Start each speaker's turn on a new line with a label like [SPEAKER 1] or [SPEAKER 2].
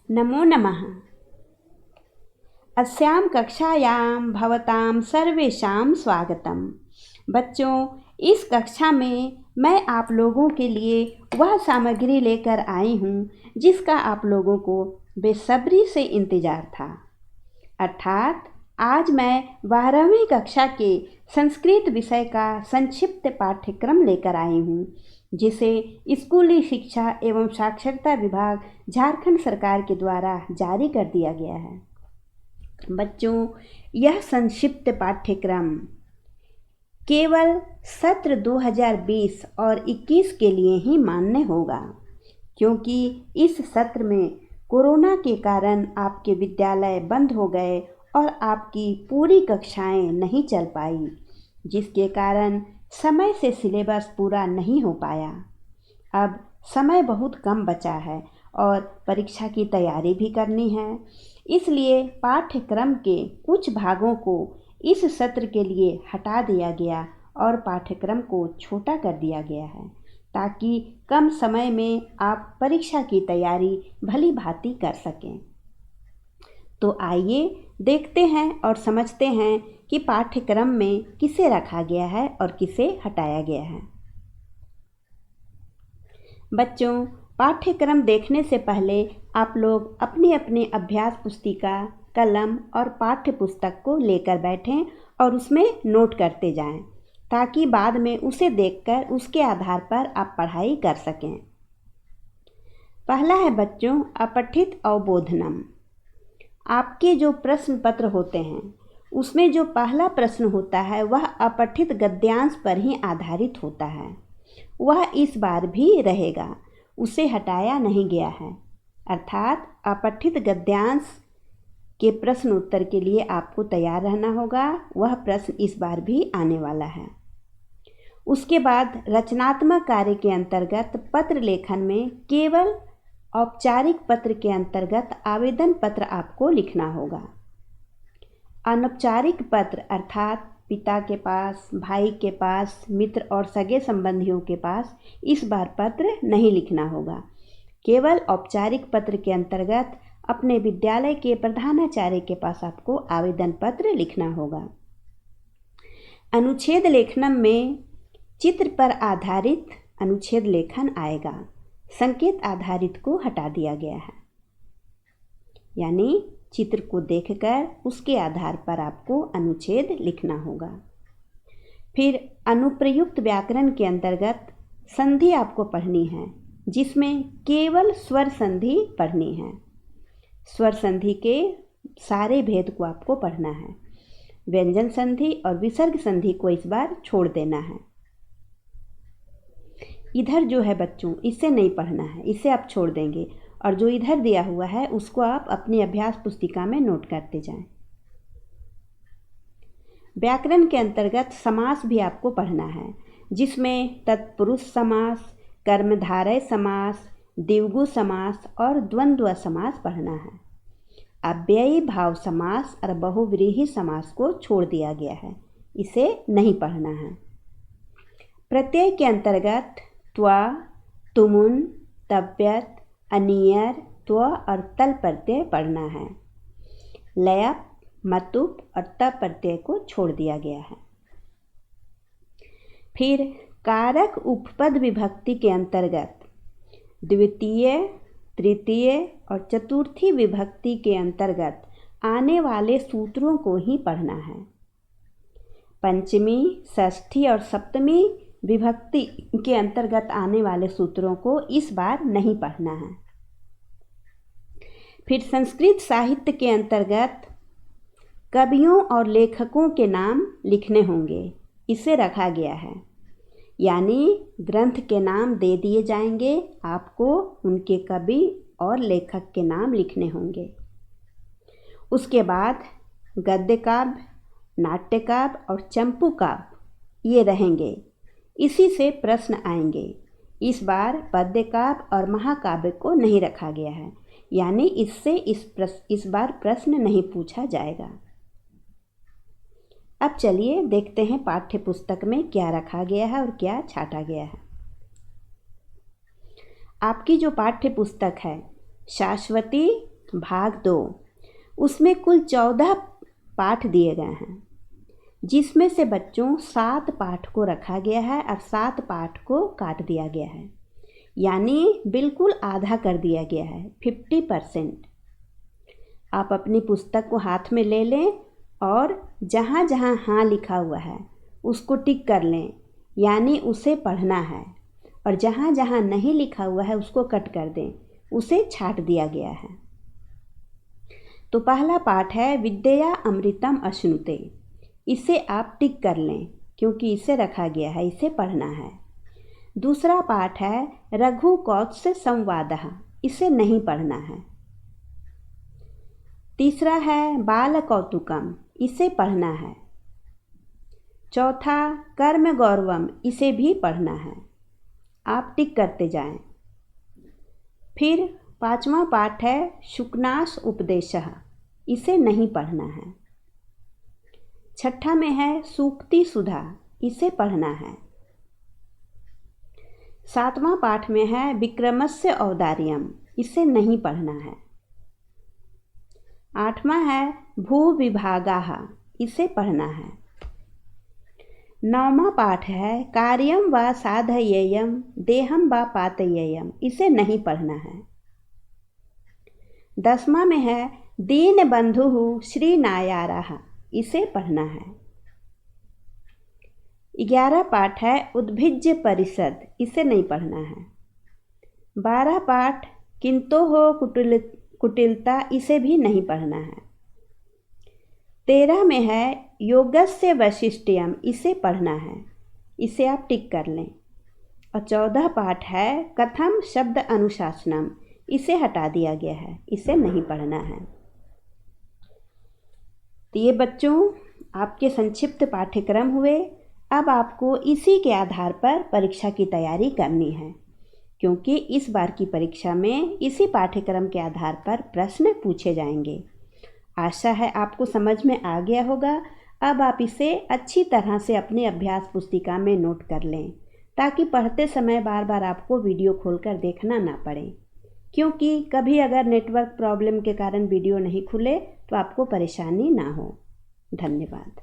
[SPEAKER 1] नमो नमः। अस्यां कक्षायां भवतां सर्वेषां स्वागतम। बच्चों, इस कक्षा में मैं आप लोगों के लिए वह सामग्री लेकर आई हूँ जिसका आप लोगों को बेसब्री से इंतज़ार था। अर्थात आज मैं 12वीं कक्षा के संस्कृत विषय का संक्षिप्त पाठ्यक्रम लेकर आई हूँ, जिसे स्कूली शिक्षा एवं साक्षरता विभाग झारखंड सरकार के द्वारा जारी कर दिया गया है। बच्चों, यह संक्षिप्त पाठ्यक्रम केवल सत्र 2020 और 21 के लिए ही मान्य होगा, क्योंकि इस सत्र में कोरोना के कारण आपके विद्यालय बंद हो गए और आपकी पूरी कक्षाएं नहीं चल पाई, जिसके कारण समय से सिलेबस पूरा नहीं हो पाया। अब समय बहुत कम बचा है और परीक्षा की तैयारी भी करनी है, इसलिए पाठ्यक्रम के कुछ भागों को इस सत्र के लिए हटा दिया गया और पाठ्यक्रम को छोटा कर दिया गया है, ताकि कम समय में आप परीक्षा की तैयारी भली भांति कर सकें। तो आइए देखते हैं और समझते हैं कि पाठ्यक्रम में किसे रखा गया है और किसे हटाया गया है। बच्चों, पाठ्यक्रम देखने से पहले आप लोग अपनी अपनी अभ्यास पुस्तिका, कलम और पाठ्य पुस्तक को लेकर बैठें और उसमें नोट करते जाएं, ताकि बाद में उसे देखकर उसके आधार पर आप पढ़ाई कर सकें। पहला है बच्चों, अपठित अवबोधनम। आपके जो प्रश्न पत्र होते हैं उसमें जो पहला प्रश्न होता है वह अपठित गद्यांश पर ही आधारित होता है। वह इस बार भी रहेगा, उसे हटाया नहीं गया है। अर्थात अपठित गद्यांश के प्रश्न उत्तर के लिए आपको तैयार रहना होगा। वह प्रश्न इस बार भी आने वाला है। उसके बाद रचनात्मक कार्य के अंतर्गत पत्र लेखन में केवल औपचारिक पत्र के अंतर्गत आवेदन पत्र आपको लिखना होगा। अनौपचारिक पत्र अर्थात पिता के पास, भाई के पास, मित्र और सगे संबंधियों के पास इस बार पत्र नहीं लिखना होगा। केवल औपचारिक पत्र के अंतर्गत अपने विद्यालय के प्रधानाचार्य के पास आपको आवेदन पत्र लिखना होगा। अनुच्छेद लेखन में चित्र पर आधारित अनुच्छेद लेखन आएगा। संकेत आधारित को हटा दिया गया है, यानी चित्र को देखकर उसके आधार पर आपको अनुच्छेद लिखना होगा। फिर अनुप्रयुक्त व्याकरण के अंतर्गत संधि आपको पढ़नी है, जिसमें केवल स्वर संधि पढ़नी है। स्वर संधि के सारे भेद को आपको पढ़ना है। व्यंजन संधि और विसर्ग संधि को इस बार छोड़ देना है। इधर जो है बच्चों, इसे नहीं पढ़ना है, इसे आप छोड़ देंगे, और जो इधर दिया हुआ है उसको आप अपनी अभ्यास पुस्तिका में नोट करते जाएं। व्याकरण के अंतर्गत समास भी आपको पढ़ना है, जिसमें तत्पुरुष समास, कर्मधारय समास, द्विगु समास और द्वंद्व समास पढ़ना है। अव्ययी भाव समास और बहुव्रीहि समास को छोड़ दिया गया है, इसे नहीं पढ़ना है। प्रत्यय के अंतर्गत त्वा, तुमुन, तव्यत, अनियर, त्व और तल प्रत्यय पढ़ना है। लयप, मतुप और तप प्रत्यय को छोड़ दिया गया है। फिर कारक उपपद विभक्ति के अंतर्गत द्वितीय, तृतीय और चतुर्थी विभक्ति के अंतर्गत आने वाले सूत्रों को ही पढ़ना है। पंचमी, षष्ठी और सप्तमी विभक्ति के अंतर्गत आने वाले सूत्रों को इस बार नहीं पढ़ना है। फिर संस्कृत साहित्य के अंतर्गत कवियों और लेखकों के नाम लिखने होंगे, इसे रखा गया है, यानी ग्रंथ के नाम दे दिए जाएंगे, आपको उनके कवि और लेखक के नाम लिखने होंगे। उसके बाद गद्य काव्य, नाट्य काव्य और चंपू काव्य ये रहेंगे, इसी से प्रश्न आएंगे। इस बार पद्य काव्य और महाकाव्य को नहीं रखा गया है, यानी इससे इस बार प्रश्न नहीं पूछा जाएगा। अब चलिए देखते हैं पाठ्य पुस्तक में क्या रखा गया है और क्या छाटा गया है। आपकी जो पाठ्य पुस्तक है शाश्वती भाग 2। उसमें कुल 14 पाठ दिए गए हैं, जिसमें से बच्चों 7 पाठ को रखा गया है और 7 पाठ को काट दिया गया है, यानी बिल्कुल आधा कर दिया गया है, 50%। आप अपनी पुस्तक को हाथ में ले लें और जहाँ जहाँ हाँ लिखा हुआ है उसको टिक कर लें, यानी उसे पढ़ना है, और जहाँ जहाँ नहीं लिखा हुआ है उसको कट कर दें, उसे छांट दिया गया है। तो पहला पाठ है विद्या अमृतम अश्नुते, इसे आप टिक कर लें क्योंकि इसे रखा गया है, इसे पढ़ना है। दूसरा पाठ है रघु कौत्स संवादः, इसे नहीं पढ़ना है। तीसरा है बाल कौतुकम, इसे पढ़ना है। चौथा कर्म गौरवम, इसे भी पढ़ना है। आप टिक करते जाएं। फिर 5वां पाठ है शुकनाश उपदेशः, इसे नहीं पढ़ना है। 6ठा में है सूक्ति सुधा, इसे पढ़ना है। 7वां पाठ में है विक्रमस्य औदार्यम, इसे नहीं पढ़ना है। 8वां है भू विभागाः, इसे पढ़ना है। 9वां पाठ है कार्यम व साधयेयम देहम व पातयेयम, इसे नहीं पढ़ना है। 10वां में है दीन बंधु श्री नायाराः, इसे पढ़ना है। 11 पाठ है उद्भिज्य परिषद, इसे नहीं पढ़ना है। 12 पाठ किंतो हो कुटिलता, इसे भी नहीं पढ़ना है। 13 में है योगस्य वैशिष्ट्यम, इसे पढ़ना है, इसे आप टिक कर लें। और 14 पाठ है कथम शब्द अनुशासनम, इसे हटा दिया गया है, इसे नहीं पढ़ना है। तो ये बच्चों आपके संक्षिप्त पाठ्यक्रम हुए। अब आपको इसी के आधार पर परीक्षा की तैयारी करनी है, क्योंकि इस बार की परीक्षा में इसी पाठ्यक्रम के आधार पर प्रश्न पूछे जाएंगे। आशा है आपको समझ में आ गया होगा। अब आप इसे अच्छी तरह से अपनी अभ्यास पुस्तिका में नोट कर लें, ताकि पढ़ते समय बार बार आपको वीडियो खोलकर देखना ना पड़े, क्योंकि कभी अगर नेटवर्क प्रॉब्लम के कारण वीडियो नहीं खुले तो आपको परेशानी ना हो। धन्यवाद।